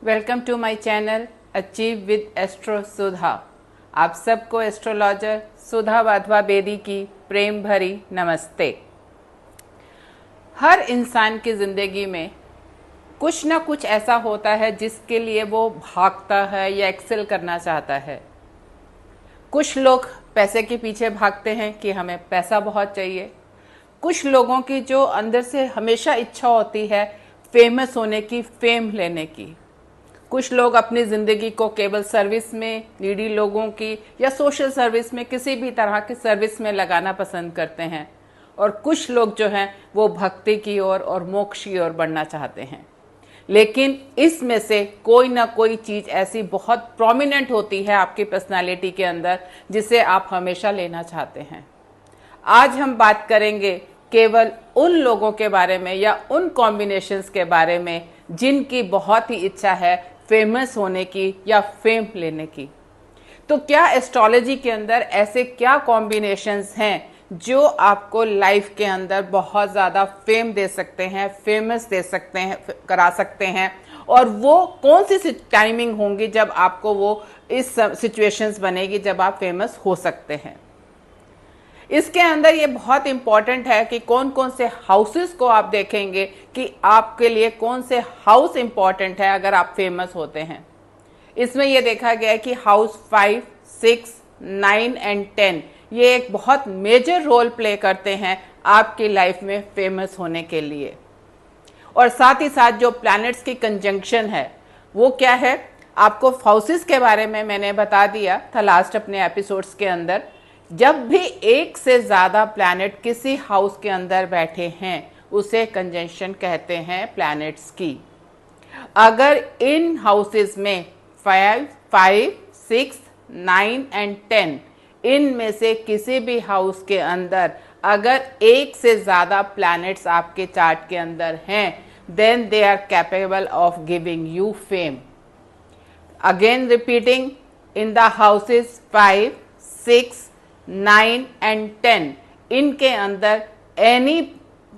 Welcome to my channel achieve with astro Sudha. आप सबको astrologer सुधा वाधवा बेदी की प्रेम भरी नमस्ते। हर इंसान की ज़िंदगी में कुछ ना कुछ ऐसा होता है जिसके लिए वो भागता है या एक्सेल करना चाहता है। कुछ लोग पैसे के पीछे भागते हैं कि हमें पैसा बहुत चाहिए। कुछ लोगों की जो अंदर से हमेशा इच्छा होती है फेमस होने की, फेम लेने की। कुछ लोग अपनी ज़िंदगी को केवल सर्विस में, नीडी लोगों की या सोशल सर्विस में, किसी भी तरह की सर्विस में लगाना पसंद करते हैं। और कुछ लोग जो हैं वो भक्ति की ओर और मोक्ष की ओर बढ़ना चाहते हैं। लेकिन इसमें से कोई ना कोई चीज़ ऐसी बहुत प्रोमिनेंट होती है आपकी पर्सनालिटी के अंदर जिसे आप हमेशा लेना चाहते हैं। आज हम बात करेंगे केवल उन लोगों के बारे में या उन कॉम्बिनेशंस के बारे में जिनकी बहुत ही इच्छा है फेमस होने की या फेम लेने की। तो क्या एस्ट्रोलॉजी के अंदर ऐसे क्या कॉम्बिनेशंस हैं जो आपको लाइफ के अंदर बहुत ज़्यादा फेम दे सकते हैं, फेमस दे सकते हैं, करा सकते हैं, और वो कौन सी टाइमिंग होंगी जब आपको वो इस सिचुएशंस बनेगी जब आप फेमस हो सकते हैं। इसके अंदर ये बहुत इंपॉर्टेंट है कि कौन कौन से हाउसेस को आप देखेंगे कि आपके लिए कौन से हाउस इंपॉर्टेंट है अगर आप फेमस होते हैं। इसमें ये देखा गया है कि हाउस 5, 6, 9 एंड 10 ये एक बहुत मेजर रोल प्ले करते हैं आपकी लाइफ में फेमस होने के लिए। और साथ ही साथ जो प्लैनेट्स की कंजंक्शन है वो क्या है, आपको हाउसेस के बारे में मैंने बता दिया था लास्ट अपने एपिसोड्स के अंदर। जब भी एक से ज़्यादा प्लैनेट किसी हाउस के अंदर बैठे हैं उसे कंजंक्शन कहते हैं प्लैनेट्स की। अगर इन हाउसेस में 5, 6, 9 एंड 10 इनमें से किसी भी हाउस के अंदर अगर एक से ज़्यादा प्लैनेट्स आपके चार्ट के अंदर हैं then they are capable of giving you fame. Again repeating, in the houses 5, 6, 9 and 10 इनके अंदर एनी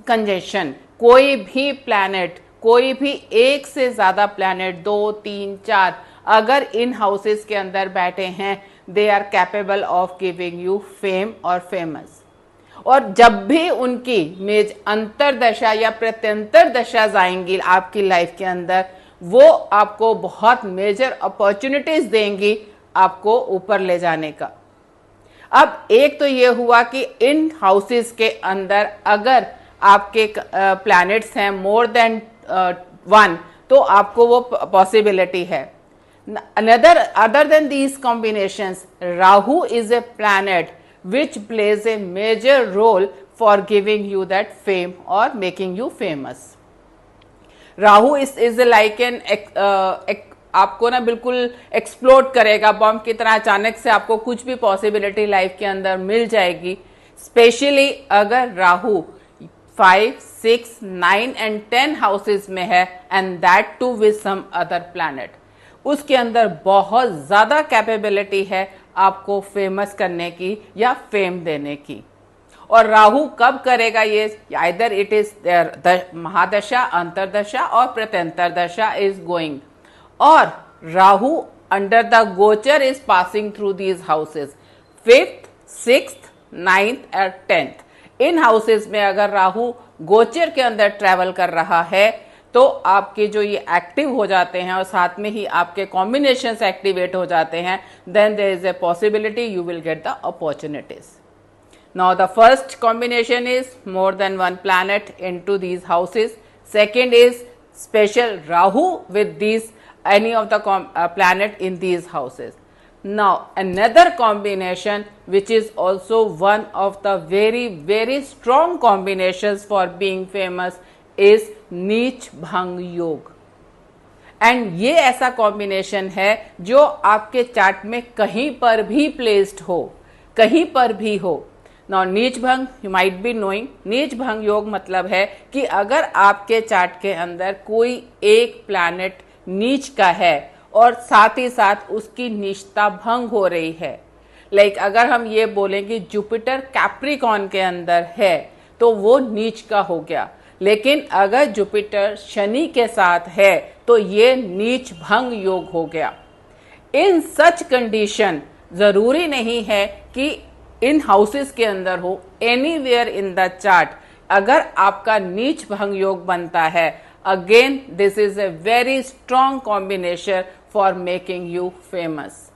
कंजंक्शन, कोई भी प्लैनेट, कोई भी एक से ज़्यादा प्लैनेट 2, 3, 4 अगर इन हाउसेस के अंदर बैठे हैं they are capable of giving you fame और फेमस। और जब भी उनकी मेज अंतरदशा या प्रत्यंतर दशा जाएंगी आपकी लाइफ के अंदर वो आपको बहुत मेजर अपॉर्चुनिटीज देंगी आपको ऊपर ले जाने का। अब एक तो ये हुआ कि इन हाउसेस के अंदर अगर आपके प्लैनेट्स हैं मोर देन 1 तो आपको वो पॉसिबिलिटी है। Other than these combinations, Rahu is a planet which plays a major role for giving you that fame or making you famous. Rahu is like an आपको ना बिल्कुल एक्सप्लोड करेगा बॉम्ब की तरह। अचानक से आपको कुछ भी पॉसिबिलिटी लाइफ के अंदर मिल जाएगी, स्पेशली अगर राहु 5, 6, 9 एंड 10 हाउसेस में है and that too with some other planet. उसके अंदर बहुत ज़्यादा कैपेबिलिटी है आपको फेमस करने की या फेम देने की। और राहु कब करेगा ये, आइदर इट इज महादशा, अंतरदशा और प्रत्यंतर दशा इज गोइंग, और राहु अंडर द गोचर is passing through these houses 5th, 6th, 9th और 10th। इन हाउसेस में अगर राहु गोचर के अंदर ट्रेवल कर रहा है तो आपके जो ये एक्टिव हो जाते हैं और साथ में ही आपके कॉम्बिनेशंस एक्टिवेट हो जाते हैं, then there is a possibility you will get the opportunities. Now the first combination is more than 1 planet into these houses. Second is special Rahu with these any of the planet in these houses. Now another combination which is also one of the very strong combinations for being famous is नीच भंग योग। And ये ऐसा combination है जो आपके chart में कहीं पर भी प्लेस्ड हो, कहीं पर भी हो। नाउ नीच भंग, यू माइट बी नोइंग, नीच भंग योग मतलब है कि अगर आपके चार्ट के अंदर कोई एक प्लैनेट नीच का है और साथ ही साथ उसकी नीचता भंग हो रही है, लाइक अगर हम ये बोलें कि जुपिटर कैप्रिकॉन के अंदर है तो वो नीच का हो गया। लेकिन अगर जुपिटर शनि के साथ है तो ये नीच भंग योग हो गया। इन सच कंडीशन जरूरी नहीं है कि इन हाउसेस के अंदर हो, एनीवेयर इन द चार्ट अगर आपका नीच भंग योग बनता है, again this is a very strong combination for making you famous.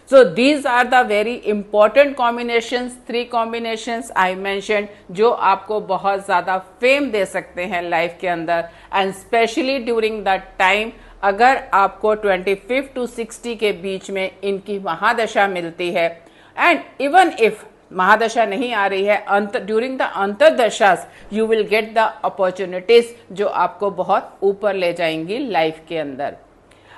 So these are the very important combinations, 3 combinations I mentioned, जो आपको बहुत ज़्यादा फेम दे सकते हैं लाइफ के अंदर, and specially during the time अगर आपको 25 to 60 के बीच में इनकी महादशा मिलती है, एंड इवन इफ महादशा नहीं आ रही है, ड्यूरिंग द अंतरदशास you will get the opportunities जो आपको बहुत ऊपर ले जाएंगी लाइफ के अंदर।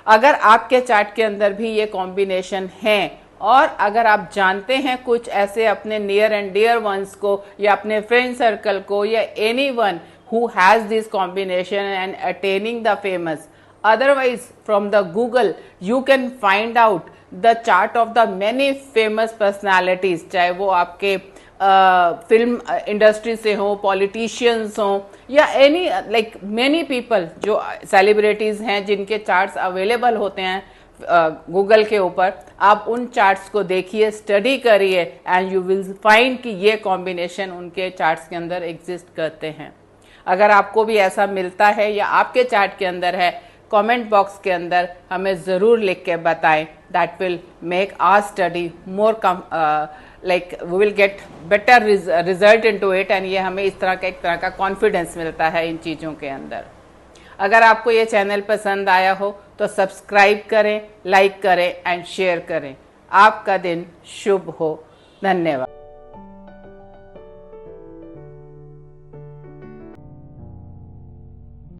अगर आपके चार्ट के अंदर भी ये कॉम्बिनेशन है, और अगर आप जानते हैं कुछ ऐसे अपने नियर एंड डियर वंस को या अपने फ्रेंड सर्कल को या anyone who has this combination and attaining the famous, otherwise from the Google you can find out the chart of the many famous personalities, चाहे वो आपके फिल्म इंडस्ट्री से हो, पॉलिटिशियंस हो, या एनी लाइक मेनी पीपल जो celebrities हैं जिनके चार्ट्स अवेलेबल होते हैं गूगल के ऊपर। आप उन चार्ट्स को देखिए, स्टडी करिए, एंड यू विल फाइंड कि ये कॉम्बिनेशन उनके चार्ट्स के अंदर एग्जिस्ट करते हैं। अगर आपको भी ऐसा मिलता है या आपके चार्ट के अंदर है, कमेंट बॉक्स के अंदर हमें ज़रूर लिख के बताएं। That will make our study more like we will get better result into it, and ये हमें इस तरह का एक तरह का कॉन्फिडेंस मिलता है इन चीज़ों के अंदर। अगर आपको ये चैनल पसंद आया हो तो सब्सक्राइब करें, लाइक करें एंड शेयर करें। आपका दिन शुभ हो। धन्यवाद।